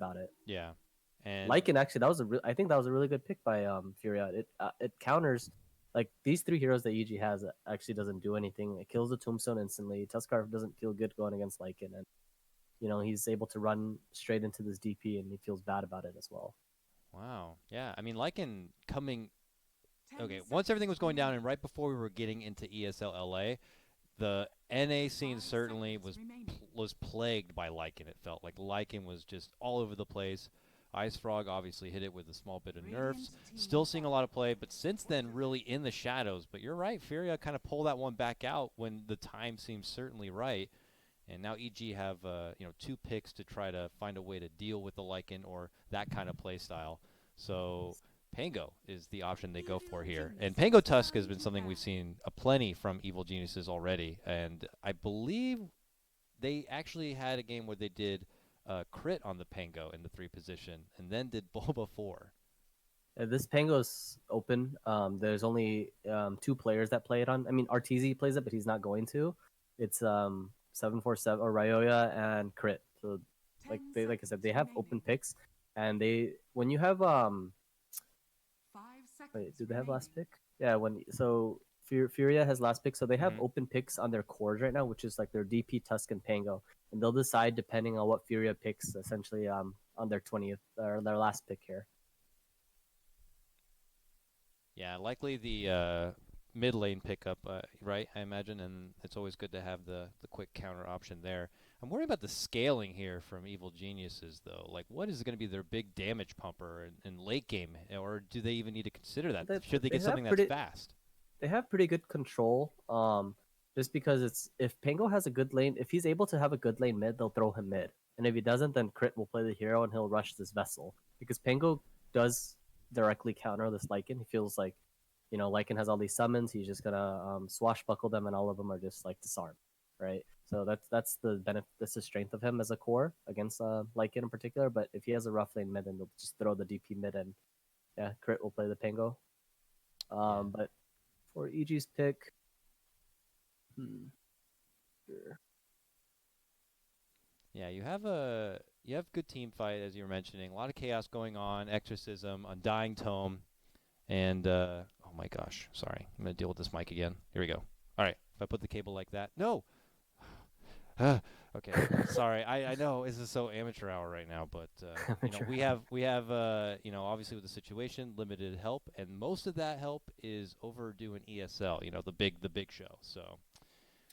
about it. Yeah. And Lycan actually, I think that was a really good pick by FURIA. It counters like these three heroes that EG has actually doesn't do anything. It kills the tombstone instantly. Tuskar doesn't feel good going against Lycan, and he's able to run straight into this DP, and he feels bad about it as well. wow. Yeah. I mean, Lycan coming. Okay. Once everything was going down, and right before we were getting into ESL LA, the NA scene certainly was plagued by Lycan. It felt like Lycan was just all over the place. Ice Frog obviously hit it with a small bit of nerfs. Still seeing a lot of play, but since then really in the shadows. But you're right, Furia kind of pulled that one back out when the time seems certainly right. And now EG have 2 picks to try to find a way to deal with the Lycan or that kind of play style. So Pango is the option they go for here. And Pango Tusk has been something we've seen a plenty from Evil Geniuses already. And I believe they actually had a game where they did crit on the Pango in the 3 position and then did Boba 4. This Pango's open. There's only 2 players that play it on. I mean, RTZ plays it, but he's not going to. It's 747 or Ryoya and Crit. So like I said, they have open picks, and when you have wait, do they have last pick? Yeah, Furia has last pick, so they have open picks on their cores right now, which is like their DP, Tusk, and Pango, and they'll decide depending on what Furia picks, essentially on their 20th or their last pick here. Yeah, likely the mid lane pickup, right? I imagine, and it's always good to have the quick counter option there. I'm worried about the scaling here from Evil Geniuses, though. Like, what is going to be their big damage pumper in late game, or do they even need to consider that? Should they get something that's fast? They have pretty good control. Just because if Pango has a good lane, if he's able to have a good lane mid, they'll throw him mid, and if he doesn't, then Crit will play the hero and he'll rush this vessel because Pango does directly counter this Lycan. He feels like, Lycan has all these summons. He's just gonna swashbuckle them, and all of them are just like disarm, right? So that's the benefit. That's the strength of him as a core against Lycan in particular. But if he has a rough lane mid, then they'll just throw the DP mid, and yeah, Crit will play the Pango. But for EG's pick, sure. Yeah, you have good team fight as you were mentioning. A lot of chaos going on. Exorcism, Undying Tome. And, oh my gosh, sorry. I'm going to deal with this mic again. Here we go. All right, if I put the cable like that. No! Okay, sorry. I know this is so amateur hour right now, but we have obviously with the situation, limited help, and most of that help is overdue in ESL, the big show. So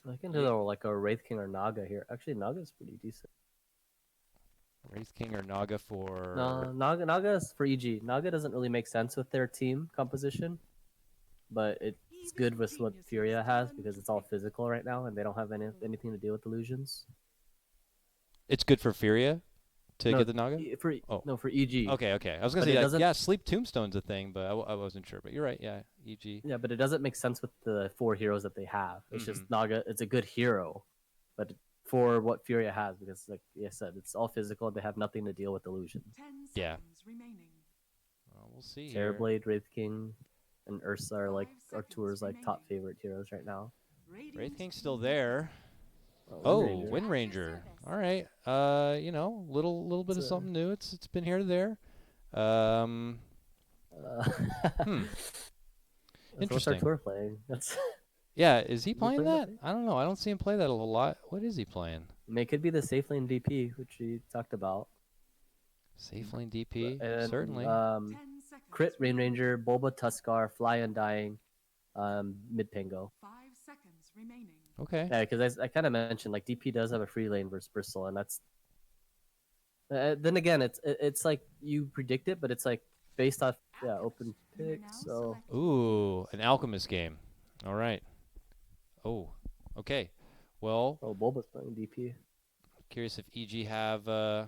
I can do like a Wraith King or Naga here. Actually, Naga's pretty decent. Wraith King or Naga for... No, Naga is for EG. Naga doesn't really make sense with their team composition, but it's good with what Furia has because it's all physical right now, and they don't have anything to deal with illusions. It's good for Furia to get the Naga? For EG. Okay. I was going to say, Sleep Tombstone's a thing, but I wasn't sure. But you're right, yeah, EG. Yeah, but it doesn't make sense with the 4 heroes that they have. It's just Naga. It's a good hero, but for what Furia has, because like I said, it's all physical. They have nothing to deal with illusion. Yeah. Well, we'll see. Terrorblade, Wraith King, and Ursa are Tour's top favorite heroes right now. Wraith King's still there. Wind Ranger. All right. Little bit of something new. It's been here to there. Interesting. What's our tour playing? Yeah, is he playing that? I don't know. I don't see him play that a lot. What is he playing? It could be the safe lane DP, which we talked about. Safe lane DP, certainly. Crit, Rain Ranger, Bulba, Tuskar, Fly Undying, mid Pango. 5 seconds remaining. Okay. Yeah, because I kind of mentioned like DP does have a free lane versus Bristol, and that's. Then again, it's like you predict it, but it's like based off open picks. So. Ooh, an Alchemist game. All right. Oh, okay. Well. Oh, Bulba's playing DP. Curious if EG have the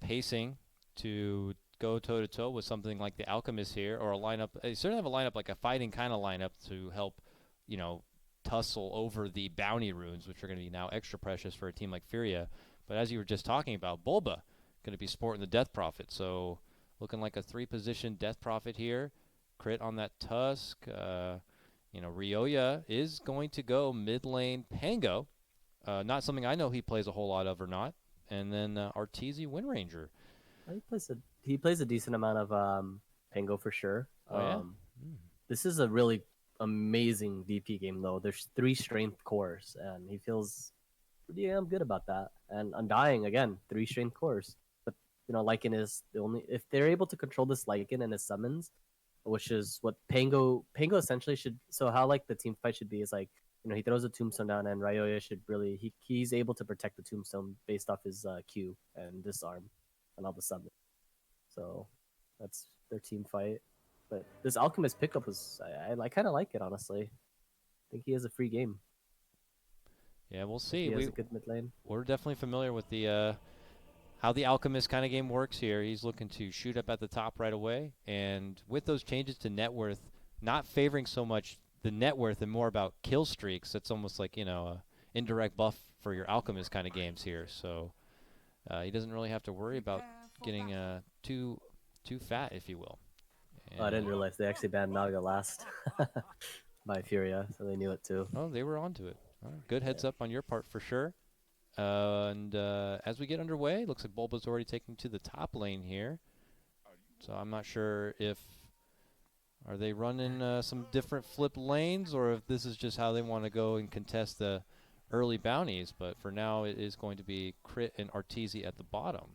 pacing to go toe to toe with something like the Alchemist here, or a lineup. They certainly have a lineup like a fighting kind of lineup to help, tussle over the bounty runes, which are going to be now extra precious for a team like Furia. But as you were just talking about, Bulba going to be sporting the Death Prophet, so looking like a 3-position Death Prophet here. Crit on that Tusk. Ryoya is going to go mid lane Pango. Not something I know he plays a whole lot of or not. And then Arteezy Wind Ranger. He plays a decent amount of Pango for sure. Oh yeah. Mm. This is a really amazing DP game though. There's 3 strength cores, and he feels pretty damn good about that. And Undying again, 3 strength cores. But Lycan is the only if they're able to control this Lycan and his summons, which is what Pango essentially should. So how like the team fight should be is like he throws a tombstone down, and Ryoya should really he's able to protect the tombstone based off his Q and disarm and all the summon. So that's their team fight. But this Alchemist pickup was I kind of like it honestly. I think he has a free game. Yeah, we'll see. He has a good mid lane. We're definitely familiar with the how the Alchemist kind of game works here. He's looking to shoot up at the top right away, and with those changes to net worth, not favoring so much the net worth and more about kill streaks. That's almost like a indirect buff for your Alchemist kind of games here. So he doesn't really have to worry about getting too fat, if you will. Oh, I didn't realize they actually banned Naga last by FURIA, so they knew it too. Oh, they were onto it. Good heads up on your part for sure. And as we get underway, looks like Bulba's already taking to the top lane here. So I'm not sure if are they running some different flip lanes or if this is just how they want to go and contest the early bounties. But for now, it is going to be Crit and Arteezy at the bottom.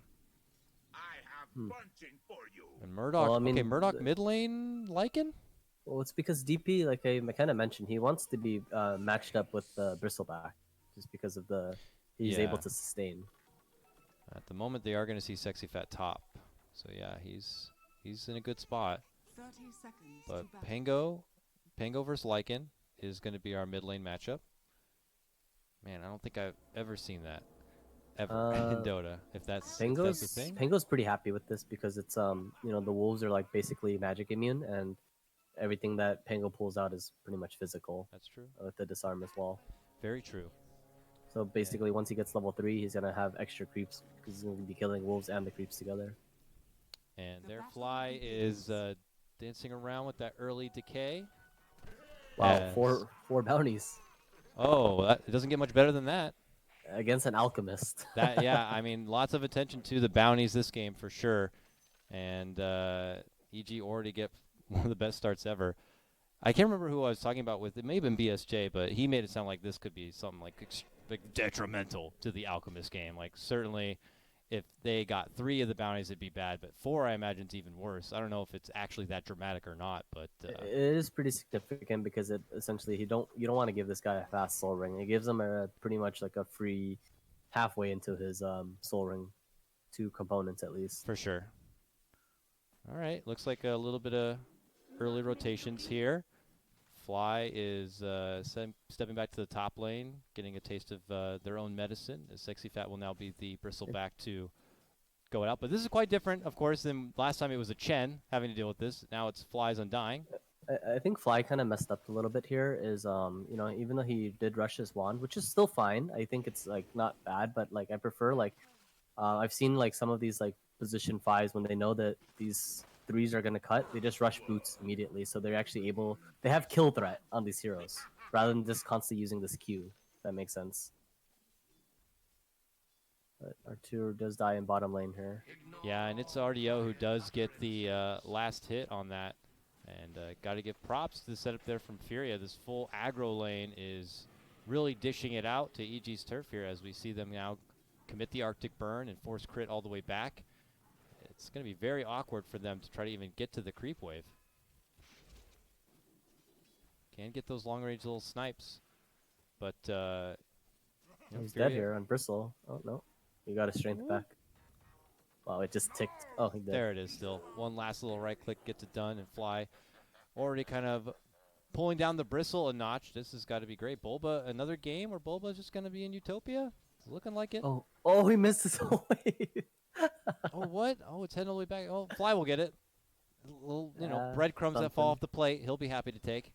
And Murdoch, well, I mean, okay, Murdoch mid lane Lycan? Well, it's because DP, like I kind of mentioned, he wants to be matched up with Bristleback, just because of he's able to sustain. At the moment, they are going to see Sexy Fat top, so yeah, he's in a good spot. 30 seconds. But Pango versus Lycan is going to be our mid lane matchup. Man, I don't think I've ever seen that ever in Dota. If that's the thing. Pango's pretty happy with this because it's the wolves are like basically magic immune, and everything that Pango pulls out is pretty much physical. That's true. With the disarm as well. Very true. So basically, once he gets level 3, he's gonna have extra creeps because he's gonna be killing wolves and the creeps together. And their Fly is dancing around with that early decay. Wow, four bounties. Oh, it doesn't get much better than that. Against an alchemist. Yeah, I mean, lots of attention to the bounties this game for sure. And EG already get one of the best starts ever. I can't remember who I was talking about with. It may have been BSJ, but he made it sound like this could be something like detrimental to the Alchemist game. Like, certainly, if they got 3 of the bounties, it'd be bad. But 4, I imagine, is even worse. I don't know if it's actually that dramatic or not, but it is pretty significant because it essentially you don't want to give this guy a fast soul ring. It gives him pretty much like a free halfway into his soul ring, 2 components at least. For sure. All right, looks like a little bit of early rotations here. Fly is stepping back to the top lane, getting a taste of their own medicine. Sexy Fat will now be the bristleback to go out. But this is quite different, of course, than last time it was a Chen having to deal with this. Now it's Fly's Undying. I think Fly kind of messed up a little bit here. Is even though he did rush his wand, which is still fine. I think it's like not bad, but like I prefer like I've seen like some of these like position 5s when they know that these 3s are going to cut, they just rush boots immediately, so they're actually they have kill threat on these heroes rather than just constantly using this Q. If that makes sense. But Artur does die in bottom lane here. Yeah, and it's RDO who does get the last hit on that, and got to give props to the setup there from FURIA. This full aggro lane is really dishing it out to EG's turf here as we see them now commit the Arctic Burn and force crit all the way back. It's going to be very awkward for them to try to even get to the creep wave. Can get those long-range little snipes, but he's dead here on Bristle. Oh no, you got his strength back. Wow, it just ticked. Oh, he did. There it is. Still one last little right-click gets it done, and Fly already kind of pulling down the Bristle a notch. This has got to be great. Bulba, another game where Bulba's just going to be in Utopia. It's looking like it. Oh, he missed his whole wave. Oh, what? Oh, it's heading all the way back. Oh, Fly will get it. Little, breadcrumbs something that fall off the plate. He'll be happy to take.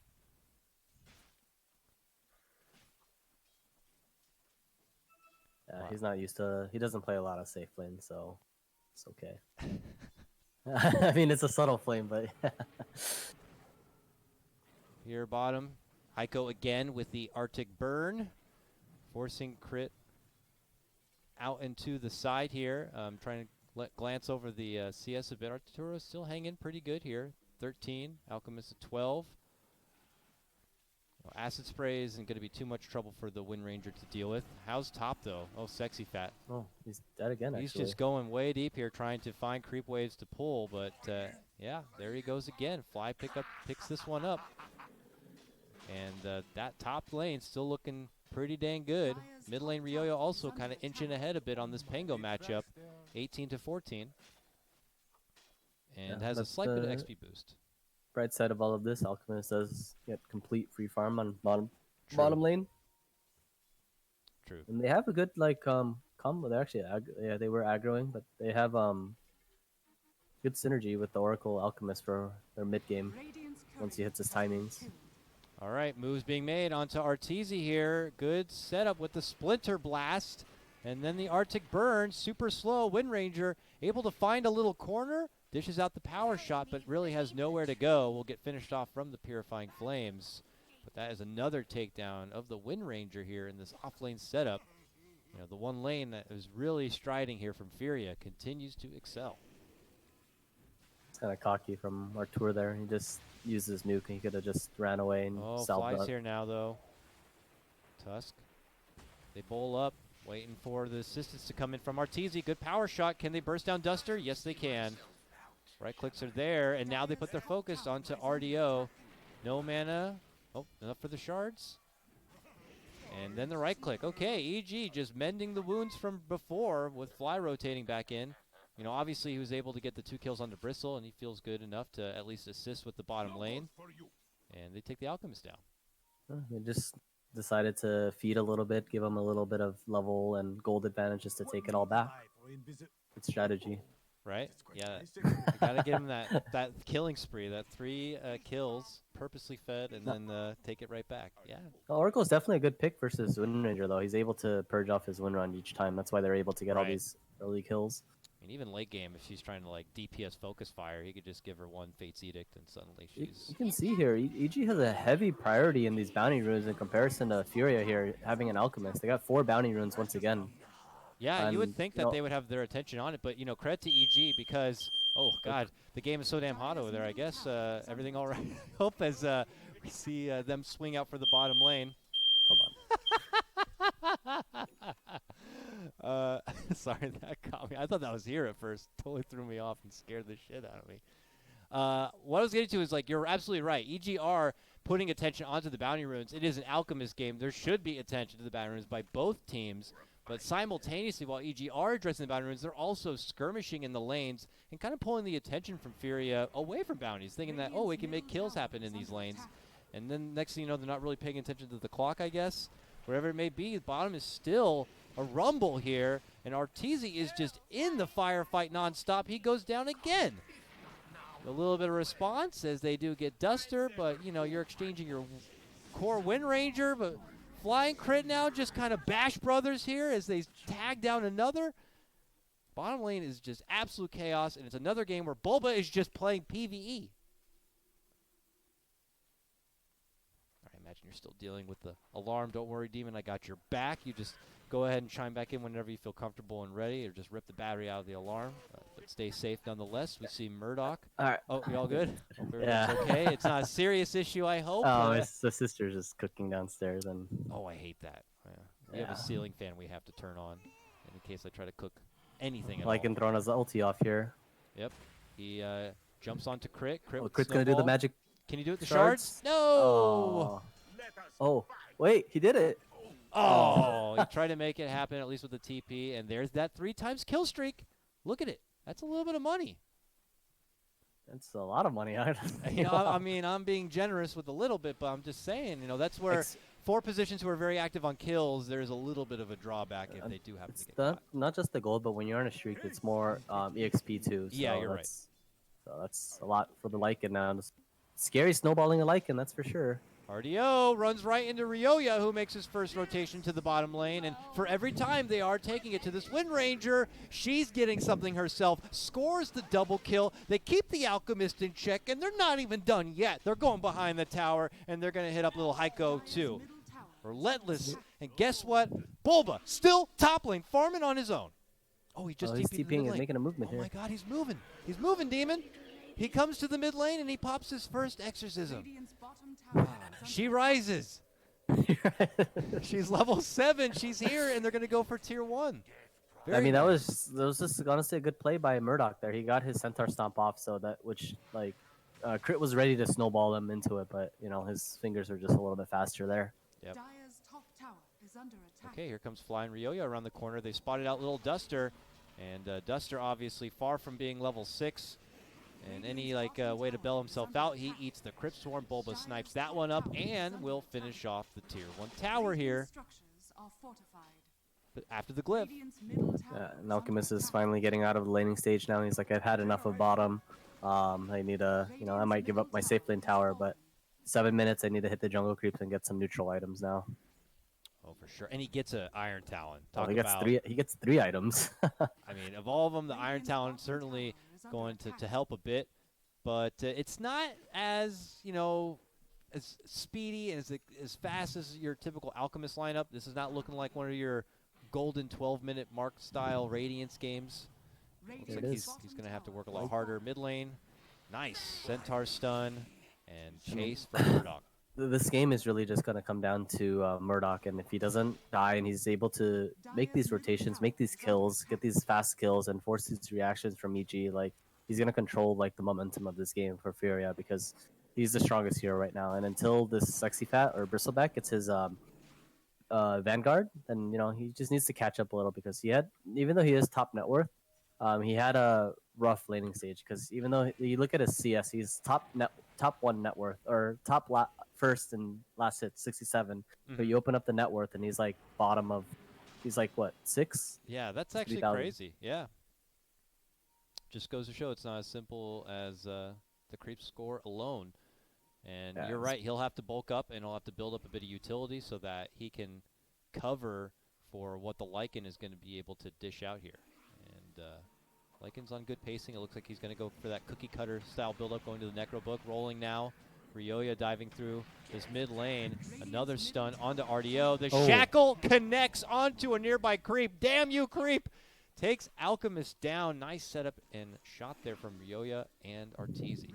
Yeah, wow. He's not used to. He doesn't play a lot of safe lane, so it's okay. I mean, it's a subtle flame, but here bottom, Heiko again with the Arctic Burn, forcing crit out into the side here. Trying to glance over the CS a bit. Arturo still hanging pretty good here. 13. Alchemist at 12. Well, Acid Spray isn't going to be too much trouble for the Wind Ranger to deal with. How's top, though? Oh, Sexy Fat. Oh, he's dead again, He's actually. just going way deep here trying to find creep waves to pull, but yeah, there he goes again. Fly picks this one up. And that top lane still looking pretty dang good. Mid lane Ryoya also kind of inching ahead a bit on this Pango matchup, 18-14. And has a slight bit of XP boost. Bright side of all of this, Alchemist does get complete free farm on bottom lane. True. And they have a good combo. They're actually they were aggroing, but they have good synergy with the Oracle Alchemist for their mid game once he hits his timings. All right, moves being made onto Arteezy here. Good setup with the Splinter Blast. And then the Arctic Burn, super slow. Wind Ranger able to find a little corner. Dishes out the power shot, but really has nowhere to go. Will get finished off from the Purifying Flames. But that is another takedown of the Wind Ranger here in this off-lane setup. You know, the one lane that is really striding here from FURIA continues to excel. It's kind of cocky from Artur there. He just used his nuke and he could have just ran away and Fly's here now, though. Tusk. They bowl up, waiting for the assistance to come in from Arteezy. Good power shot. Can they burst down Duster? Yes, they can. Right clicks are there, and now they put their focus onto RDO. No mana. Oh, enough for the shards. And then the right click. Okay, EG just mending the wounds from before with Fly rotating back in. You know, obviously he was able to get the 2 kills onto Bristle, and he feels good enough to at least assist with the bottom lane. And they take the Alchemist down. They just decided to feed a little bit, give him a little bit of level and gold advantage just to take it all back. Good strategy. Right? Yeah. You gotta give him that killing spree, that 3 kills, purposely fed, and then take it right back. Yeah. Oracle is definitely a good pick versus Wind Ranger, though. He's able to purge off his win run each time. That's why they're able to get all these early kills. And even late game, if she's trying to like DPS focus fire, he could just give her 1 Fate's Edict, and suddenly she's. You can see here, EG has a heavy priority in these bounty runes in comparison to Furia here having an Alchemist. They got 4 bounty runes once again. Yeah, you would think that they would have their attention on it, but you know, credit to EG because oh god, the game is so damn hot over there. I guess everything all right. I hope as we see them swing out for the bottom lane. Hold on. Sorry, that caught me. I thought that was here at first. Totally threw me off and scared the shit out of me. What I was getting to is like you're absolutely right. EG are putting attention onto the bounty runes. It is an Alchemist game. There should be attention to the bounty runes by both teams. But simultaneously, while EG are addressing the bounty runes, they're also skirmishing in the lanes and kind of pulling the attention from FURIA away from bounties, thinking that, oh, we can make kills happen in these lanes. And then next thing you know, they're not really paying attention to the clock, I guess. Whatever it may be, the bottom is still a rumble here, and Arteezy is just in the firefight nonstop. He goes down again. A little bit of response as they do get Duster, but, you know, you're exchanging your core Wind Ranger, but Flying crit now, just kind of bash brothers here as they tag down another. Bottom lane is just absolute chaos, and it's another game where Bulba is just playing PvE. I imagine you're still dealing with the alarm. Don't worry, Demon, I got your back. You just go ahead and chime back in whenever you feel comfortable and ready, or just rip the battery out of the alarm. But stay safe nonetheless. We see Murdoch. All right. Oh, you all good? Hope yeah. Everything's okay. It's not a serious issue, I hope. Oh, the sister's just cooking downstairs. And oh, I hate that. Yeah. We have a ceiling fan we have to turn on in case I try to cook anything at all. Lycan throwing his ulti off here. Yep. He jumps onto Crit. Crit's going to do the magic. Can you do it with the shards? No! Oh, wait, he did it. Oh, he tried to make it happen, at least with the TP, and there's that 3 times kill streak. Look at it. That's a little bit of money. That's a lot of money. You know, I mean, I'm being generous with a little bit, but I'm just saying, you know, that's where for positions who are very active on kills, there's a little bit of a drawback if they do happen to get caught. Not just the gold, but when you're on a streak, it's more EXP too. So yeah, you're right. So that's a lot for the Lycan now. It's scary snowballing a Lycan, that's for sure. RDO runs right into Ryoya, who makes his first rotation to the bottom lane. And for every time they are taking it to this Wind Ranger, she's getting something herself, scores the double kill. They keep the Alchemist in check, and they're not even done yet. They're going behind the tower, and they're going to hit up little Heiko, too. Relentless. And guess what? Bulba still toppling, farming on his own. Oh, he just he's TP'd in the mid TPing and lane. making a movement Oh here. my God, he's moving. He's moving, Demon. He comes to the mid lane and he pops his first exorcism. She rises. She's level 7. She's here, and they're going to go for tier 1. I mean, nice. that was just honestly a good play by Murdoch there. He got his centaur stomp off, so that Crit was ready to snowball him into it, but you know his fingers are just a little bit faster there. Yep. Okay, here comes Flying Ryoya around the corner. They spotted out little Duster, and Duster obviously far from being level 6. And any way to bail himself out, he eats the Crypt Swarm. Bulba snipes that one up and will finish off the tier 1 tower here. But after the glyph. And Alchemist is finally getting out of the laning stage now. He's like, I've had enough of bottom. I need a, I might give up my safe lane tower, but 7 minutes, I need to hit the jungle creeps and get some neutral items now. Oh, for sure. And he gets an Iron Talon. He gets three items. I mean, of all of them, the Iron Talon certainly going to help a bit, but it's not as, as speedy and as fast as your typical Alchemist lineup. This is not looking like one of your golden 12-minute mark style Radiance games. Looks like he's going to have to work a lot harder. Mid lane, nice Centaur stun and chase from Murdoch. This game is really just going to come down to Murdoch, and if he doesn't die and he's able to make these rotations, make these kills, get these fast kills, and force these reactions from EG, like he's going to control the momentum of this game for FURIA because he's the strongest hero right now. And until this Sexy Fat or Bristleback gets his Vanguard, then he just needs to catch up a little because even though he is top net worth, he had a rough laning stage because even though you look at his CS, he's top 1 net worth or first and last hit 67. But you open up the net worth and he's like bottom of, he's like what 6? Yeah, that's actually crazy. Yeah, just goes to show it's not as simple as the creep score alone. And you're right, he'll have to bulk up and he'll have to build up a bit of utility so that he can cover for what the Lycan is going to be able to dish out here. And Lycan's on good pacing. It looks like he's going to go for that cookie cutter style build-up, going to the Necro Book, rolling now. Ryoya diving through this mid lane. Another stun onto RDO. The shackle connects onto a nearby creep. Damn you, creep! Takes Alchemist down. Nice setup and shot there from Ryoya and Arteezy.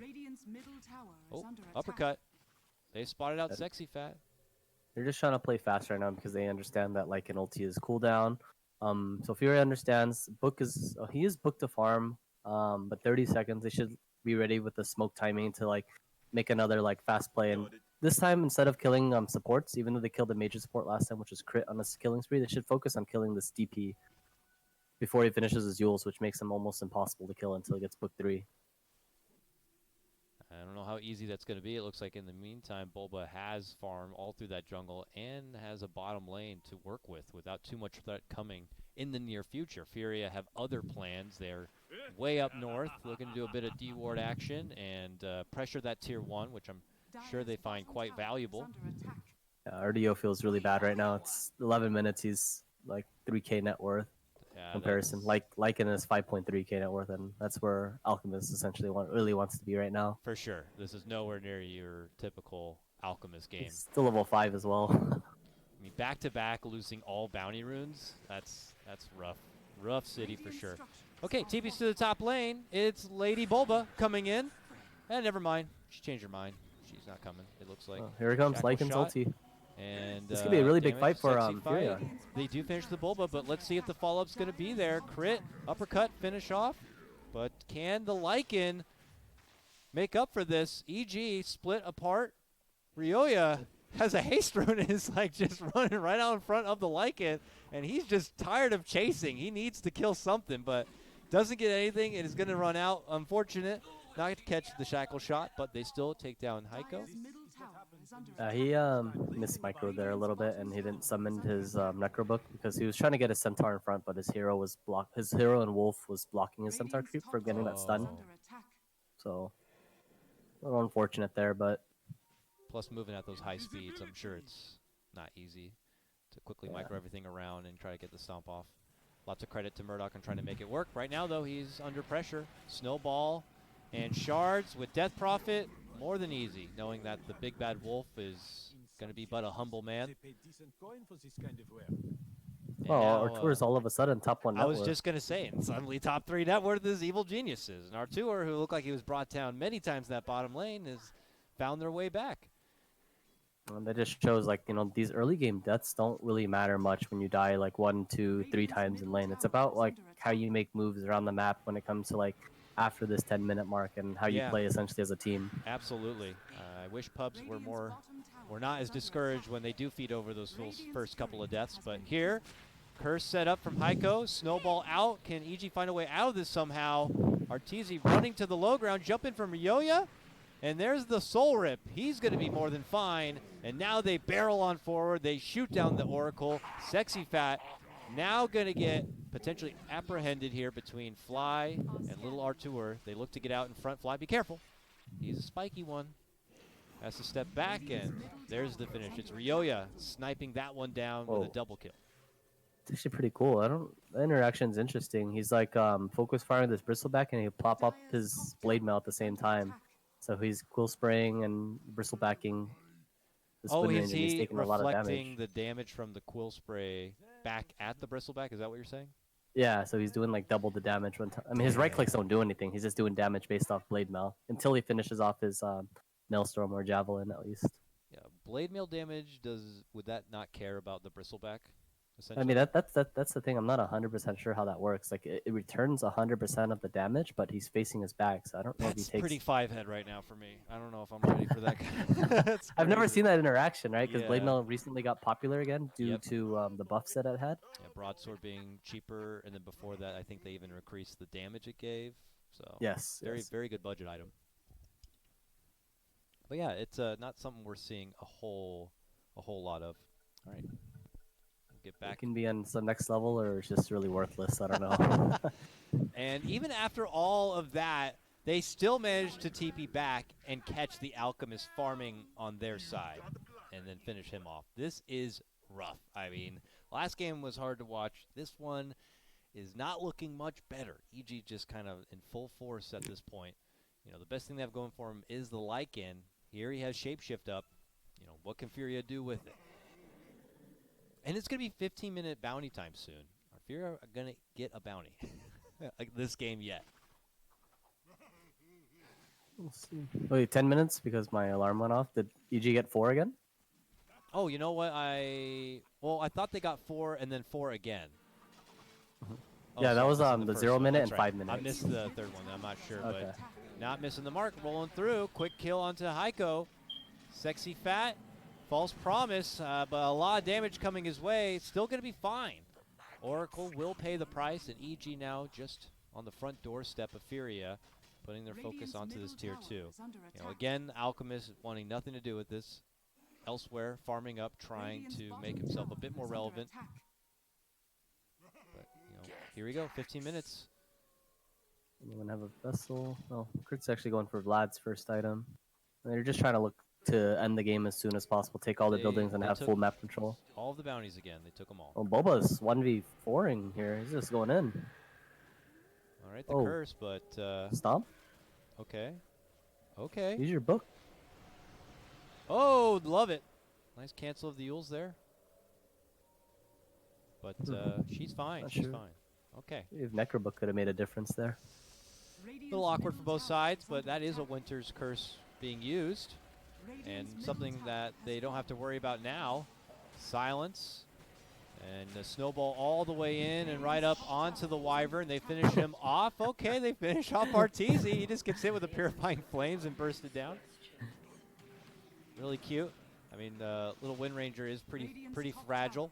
Oh, uppercut. They spotted out Sexy Fat. They're just trying to play fast right now because they understand that like an ulti is cooldown. So FURIA understands he is booked to farm, but 30 seconds they should be ready with the smoke timing to make another fast play. And this time instead of killing supports, even though they killed a major support last time, which was crit on a killing spree, they should focus on killing this DP before he finishes his Yules, which makes him almost impossible to kill until he gets booked 3. I don't know how easy that's going to be. It looks like in the meantime, Bulba has farmed all through that jungle and has a bottom lane to work with without too much threat coming in the near future. FURIA have other plans. They're way up north, looking to do a bit of D-ward action and pressure that tier 1, which I'm sure they find quite valuable. RDO feels really bad right now. It's 11 minutes. He's like 3K net worth. Comparison, Lycan is 5.3K net worth, and that's where Alchemist essentially really wants to be right now. For sure, this is nowhere near your typical Alchemist game. He's still level 5 as well. I mean, back to back, losing all bounty runes. That's rough city for sure. Okay, TP's to the top lane. It's Lady Bulba coming in. Never mind, she changed her mind. She's not coming. It looks like. Here it comes, Lycan's ulti. And this could be a really big fight for FURIA. They do finish the Bulba, but let's see if the follow-up's going to be there. Crit, uppercut, finish off. But can the Lycan make up for this? EG split apart. Ryoya has a haste rune and is just running right out in front of the Lycan, and he's just tired of chasing. He needs to kill something, but doesn't get anything and is going to run out. Unfortunate. Not to catch the shackle shot, but they still take down Heiko. He missed micro there a little bit, and he didn't summon his Necro Book because he was trying to get his Centaur in front, but his hero was His hero and Wolf was blocking his Centaur creep from getting that stun. So, a little unfortunate there, but plus moving at those high speeds, I'm sure it's not easy to quickly micro everything around and try to get the stomp off. Lots of credit to Murdoch on trying to make it work. Right now, though, he's under pressure. Snowball and shards with Death Prophet. More than easy, knowing that the big bad wolf is going to be but a humble man. And Well, now, Artur is all of a sudden top 1 I net was worth. just going to say, and suddenly top 3 net worth is Evil Geniuses. And Artur, who looked like he was brought down many times in that bottom lane, has found their way back. And that just shows, like, you know, these early game deaths don't really matter much when you die like 1, 2, 3 times in lane. It's about like how you make moves around the map when it comes to like after this 10-minute mark and how you play essentially as a team. Absolutely. I wish pubs were not as discouraged when they do feed over those first couple of deaths. But here, curse set up from Heiko. Snowball out. Can EG find a way out of this somehow? Arteezy running to the low ground. Jump in from Ryoya. And there's the Soul Rip. He's going to be more than fine. And now they barrel on forward. They shoot down the Oracle. Sexy Fat now going to get potentially apprehended here between Fly and Little Artur. They look to get out in front. Fly, be careful. He's a spiky one. Has to step back, and there's the finish. It's Ryoya sniping that one down with a double kill. It's actually pretty cool. The interaction's interesting. He's like focus firing this bristleback, and he'll pop up his blade mail at the same time. So he's cool spraying and bristlebacking. Is he reflecting the damage from the quill spray back at the bristleback? Is that what you're saying? Yeah, so he's doing like double the damage one time. I mean, his right clicks don't do anything. He's just doing damage based off blade mail until he finishes off his maelstrom or javelin at least. Yeah, blade mail damage would that not care about the bristleback? I mean, that's the thing. I'm not 100% sure how that works. Like, it returns 100% of the damage, but he's facing his back, so I don't know if he takes... That's pretty 5-head right now for me. I don't know if I'm ready for that. I've never seen that interaction, right? Because Blade Mail recently got popular again due to the buffs that it had. Yeah, Broadsword being cheaper, and then before that, I think they even increased the damage it gave. So very good budget item. But yeah, it's not something we're seeing a whole lot of. All right. Get back. It can be on some next level, or it's just really worthless. I don't know. And even after all of that, they still managed to TP back and catch the Alchemist farming on their side and then finish him off. This is rough. I mean, last game was hard to watch. This one is not looking much better. EG just kind of in full force at this point. You know, the best thing they have going for him is the Lycan. Here he has Shapeshift up. You know, what can FURIA do with it? And it's going to be 15-minute bounty time soon. Are FURIA going to get a bounty like this game yet? We'll see. Wait, 10 minutes because my alarm went off. Did EG get 4 again? Oh, you know what? I thought they got 4 and then 4 again. Yeah, that was the 0 minute and 5 minutes. I missed the third one. I'm not sure, but not missing the mark. Rolling through. Quick kill onto Heiko. Sexy Fat. False promise, but a lot of damage coming his way. It's still going to be fine. Oracle will pay the price, and EG now just on the front doorstep of FURIA, putting their focus onto this tier 2. You know, again, Alchemist wanting nothing to do with this. Elsewhere, farming up, trying to make himself a bit more relevant. But, you know, here we go, 15 minutes. Anyone have a vessel? Oh, Kurt's actually going for Vlad's first item. They're just trying to look to end the game as soon as possible, take all the buildings and have full map control. All of the bounties again, they took them all. Oh, Boba's 1v4ing here. He's just going in. All right, the curse, but... Stomp? Okay. Okay. Use your book. Oh, love it. Nice cancel of the Yules there. But she's fine. She's fine. Okay. If Necrobook could have made a difference there. A little awkward for both sides, but that is a Winter's Curse being used. And something that they don't have to worry about now. Silence. And the snowball all the way in and right up onto the Wyvern. They finish him off. Okay, they finish off Arteezy. He just gets hit with the Purifying Flames and bursted down. Really cute. I mean, the little Wind Ranger is pretty fragile.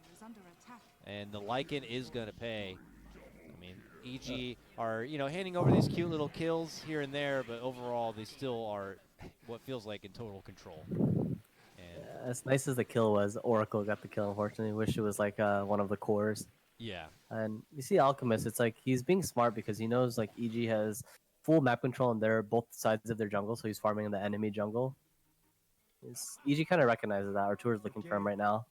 And the Lycan is going to pay. I mean, EG are, you know, handing over these cute little kills here and there, but overall they still are what feels like in total control. And as nice as the kill was, Oracle got the kill, unfortunately. Wish it was like one of the cores. Yeah. And you see Alchemist, it's like he's being smart because he knows like EG has full map control and they're both sides of their jungle, so he's farming in the enemy jungle. EG kind of recognizes that. Artur's looking for him right now.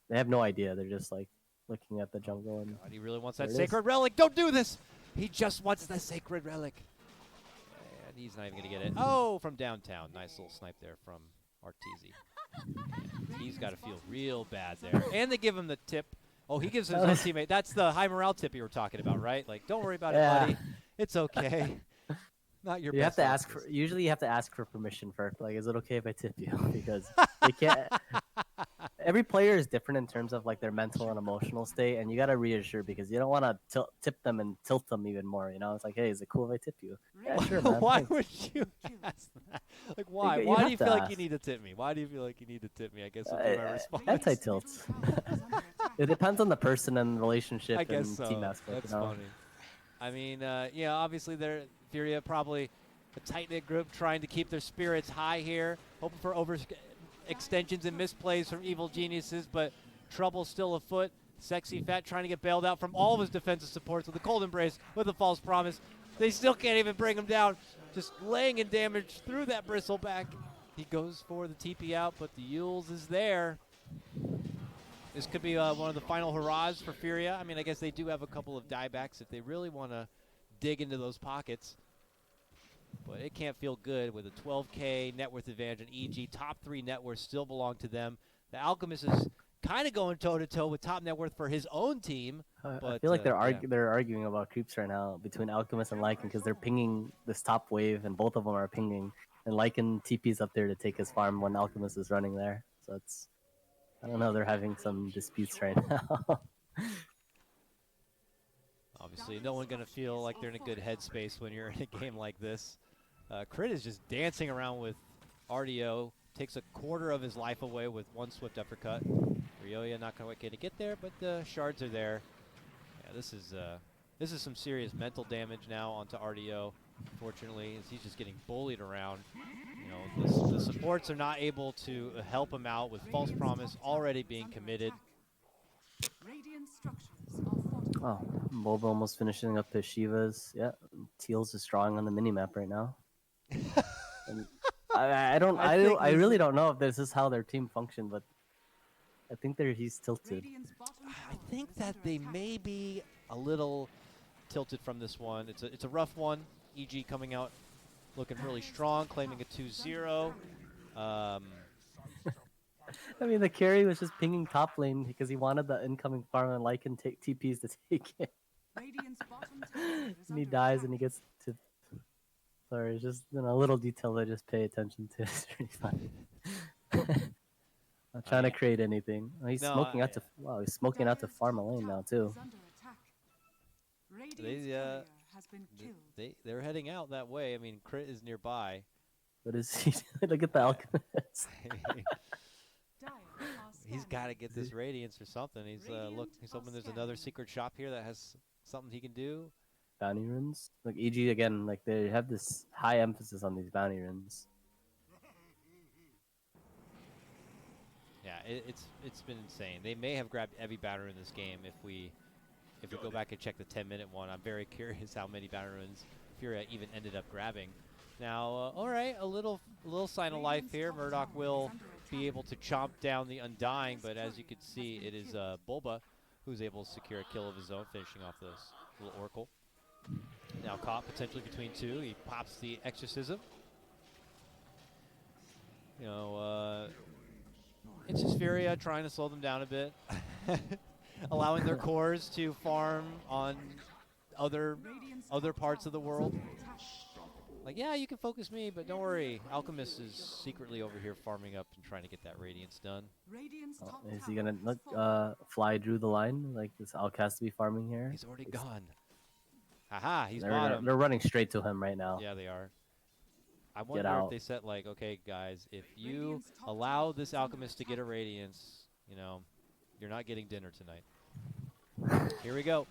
They have no idea. They're just like looking at the jungle. And God, he really wants that Sacred Relic. Don't do this! He just wants the Sacred Relic. And he's not even going to get it. Oh, from downtown. Nice little snipe there from Arteezy. He's got to feel real bad there. And they give him the tip. Oh, he gives his own teammate. That's the high morale tip you were talking about, right? Like, don't worry about it, buddy. It's okay. Not your You best have to ask Alchemist. for. Usually, you have to ask for permission first. Like, is it okay if I tip you? Because they can't. Every player is different in terms of like their mental and emotional state, and you gotta reassure because you don't want to tip them and tilt them even more. You know, it's like, hey, is it cool if I tip you? Yeah, sure, man. Why Thanks. would you ask that? Like, why? You Why do have you to feel like you ask. need to tip me? Why do you feel like you need to tip me? I guess would be my response. Anti-tilts. It depends on the person and relationship I guess and so. team aspect. That's You know? funny. I mean, yeah, obviously they're FURIA probably a tight-knit group trying to keep their spirits high here, hoping for extensions and misplays from evil geniuses, but trouble still afoot. Sexy Fat trying to get bailed out from all of his defensive supports with a cold embrace, with a false promise. They still can't even bring him down, just laying in damage through that bristleback. He goes for the TP out, but the Yules is there. This could be one of the final hurrahs for FURIA. I mean, I guess they do have a couple of diebacks if they really want to dig into those pockets. But it can't feel good with a 12K net worth advantage on EG. Top 3 net worth still belong to them. The Alchemist is kind of going toe-to-toe with top net worth for his own team. But, I feel like they're arguing about creeps right now between Alchemist and Lycan because they're pinging this top wave, and both of them are pinging. And Lycan TP's up there to take his farm when Alchemist is running there. So it's, I don't know, they're having some disputes right now. Obviously, no one going to feel like they're in a good headspace when you're in a game like this. Crit is just dancing around with RDO. Takes a quarter of his life away with one swift uppercut. Ryoya not going to get there, but the shards are there. Yeah, this is some serious mental damage now onto RDO. Fortunately, as he's just getting bullied around. You know, the supports are not able to help him out with false promise already being committed. Oh, Boba almost finishing up his Shivas. Yeah, Teals is strong on the minimap right now. And I really don't know if this is how their team functioned, but I think he's tilted. I think that they may be a little tilted from this one. It's a rough one. EG coming out looking really strong, claiming a 2-0. I mean, the carry was just pinging top lane because he wanted the incoming farm and Lycan take TPs to take it. And he dies and he gets to. Sorry, it's just a little detail I just pay attention to. It's pretty funny. Not trying to create anything. Oh, he's smoking out to. Wow, he's smoking out to farm a lane now too. They're heading out that way. I mean, Crit is nearby. What is he? Look at the Alchemist. He's got to get this Radiance or something. He's hoping there's another secret shop here that has something he can do. Bounty runes. Like EG again, like they have this high emphasis on these bounty runes. Yeah, it's been insane. They may have grabbed every bounty rune in this game if we go back and check the 10-minute one. I'm very curious how many bounty runes FURIA even ended up grabbing. Now, all right, a little sign of life here. Murdoch will be able to chomp down the Undying, but as you can see, it is Bulba who's able to secure a kill of his own, finishing off this little Oracle. Now caught potentially between two. He pops the Exorcism. You know, it's just FURIA trying to slow them down a bit, allowing their cores to farm on other parts of the world. Like, yeah, you can focus me, but don't worry. Alchemist is secretly over here farming up and trying to get that Radiance done. Oh, is he gonna fly through the line? Like, this Outcast to be farming here? He's already gone. Haha, he's bottom. They're running straight to him right now. Yeah, they are. I wonder if they said, like, okay, guys, if you allow this Alchemist to get a Radiance, you know, you're not getting dinner tonight. Here we go.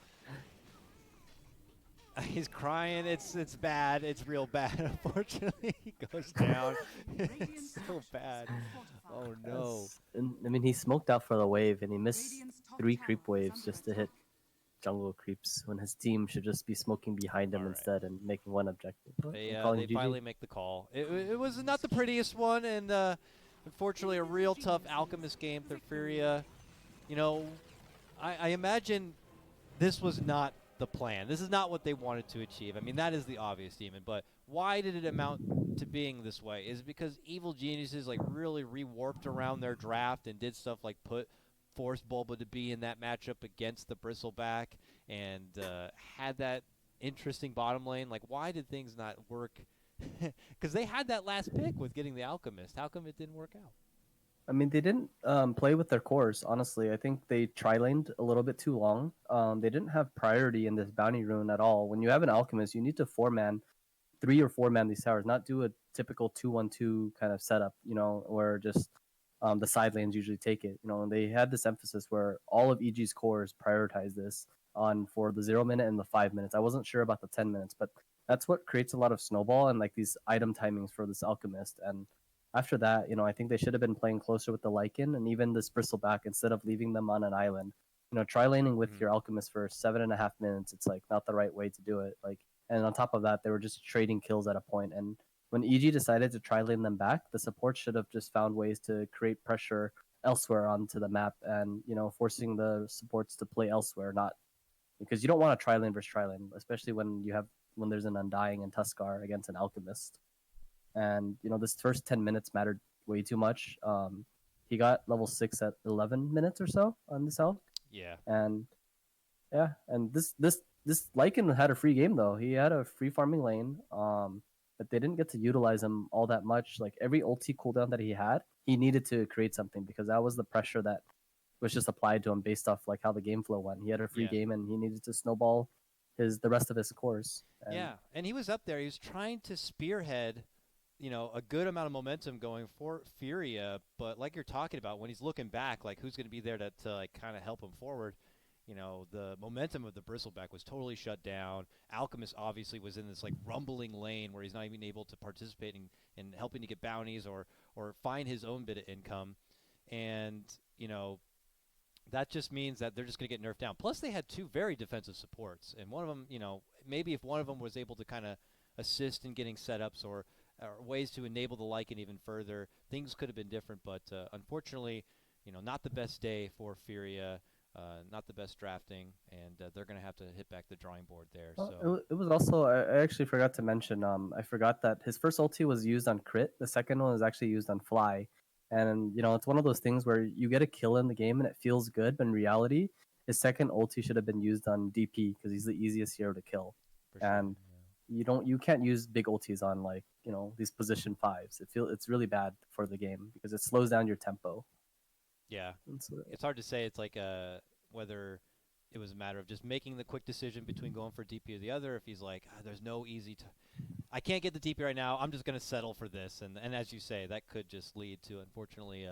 He's crying. It's bad. It's real bad. Unfortunately, he goes down. It's so bad. Oh, no. I mean, he smoked out for the wave, and he missed 3 creep waves just to hit jungle creeps when his team should just be smoking behind him instead and making one objective. They finally make the call. It was not the prettiest one, and unfortunately, a real tough Alchemist game for FURIA. You know, I imagine this was not the plan. This is not what they wanted to achieve. I mean, that is the obvious, Demon, but why did it amount to being this way? Is it because Evil Geniuses like really rewarped around their draft and did stuff like forced Bulba to be in that matchup against the Bristleback and had that interesting bottom lane? Like, why did things not work? Because they had that last pick with getting the Alchemist. How come it didn't work out? I mean, they didn't play with their cores, honestly. I think they tri-laned a little bit too long. They didn't have priority in this bounty rune at all. When you have an alchemist, you need to four-man, 3 or 4 man these towers, not do a typical 2-1-2 kind of setup, where just the side lanes usually take it. And they had this emphasis where all of EG's cores prioritize this on for the 0 minute and the 5 minutes. I wasn't sure about the 10 minutes, but that's what creates a lot of snowball and like these item timings for this alchemist. And after that, I think they should have been playing closer with the Lycan and even this Bristleback instead of leaving them on an island. Try laning with your alchemist for 7.5 minutes. It's like not the right way to do it. Like, and on top of that, they were just trading kills at a point. And when EG decided to try lane them back, the support should have just found ways to create pressure elsewhere onto the map and forcing the supports to play elsewhere, not because you don't want to try lane versus try lane, especially when there's an Undying and Tuskar against an alchemist. And this first 10 minutes mattered way too much. He got level 6 at 11 minutes or so on this elk. Yeah. And yeah, and this Lycan had a free game though. He had a free farming lane, but they didn't get to utilize him all that much. Like every ulti cooldown that he had, he needed to create something because that was the pressure that was just applied to him based off like how the game flow went. He had a free game and he needed to snowball the rest of his cores. And and he was up there. He was trying to spearhead a good amount of momentum going for FURIA, but like you're talking about, when he's looking back, like who's going to be there to like kind of help him forward? The momentum of the Bristleback was totally shut down. Alchemist obviously was in this like rumbling lane where he's not even able to participate in helping to get bounties or find his own bit of income, and that just means that they're just going to get nerfed down. Plus, they had two very defensive supports, and one of them, maybe if one of them was able to kind of assist in getting setups or ways to enable the Lycan even further, things could have been different. But unfortunately, not the best day for FURIA, not the best drafting, and they're going to have to hit back the drawing board there. So it was also, I actually forgot to mention, I forgot that his first ulti was used on crit. The second one was actually used on fly. And, it's one of those things where you get a kill in the game and it feels good, but in reality, his second ulti should have been used on DP because he's the easiest hero to kill. And you can't use big ultis on like these position 5s. It's really bad for the game because it slows down your tempo. Yeah, it's hard to say. It's like whether it was a matter of just making the quick decision between going for DP or the other. If he's like, there's no easy, I can't get the DP right now. I'm just gonna settle for this. And as you say, that could just lead to unfortunately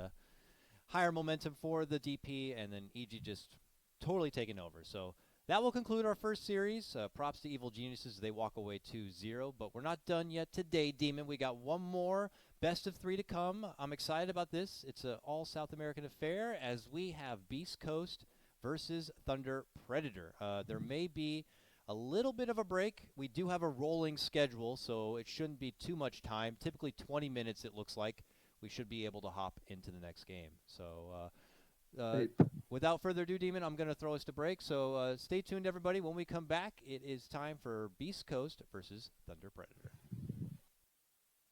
higher momentum for the DP, and then EG just totally taking over. So that will conclude our first series. Props to Evil Geniuses. They walk away 2-0, but we're not done yet today, Demon. We got one more best of 3 to come. I'm excited about this. It's an all South American affair as we have Beast Coast versus Thunder Predator. There may be a little bit of a break. We do have a rolling schedule, so it shouldn't be too much time. Typically 20 minutes, it looks like. We should be able to hop into the next game. So without further ado, Demon, I'm going to throw us to break. So stay tuned, everybody. When we come back, it is time for Beast Coast versus Thunder Predator.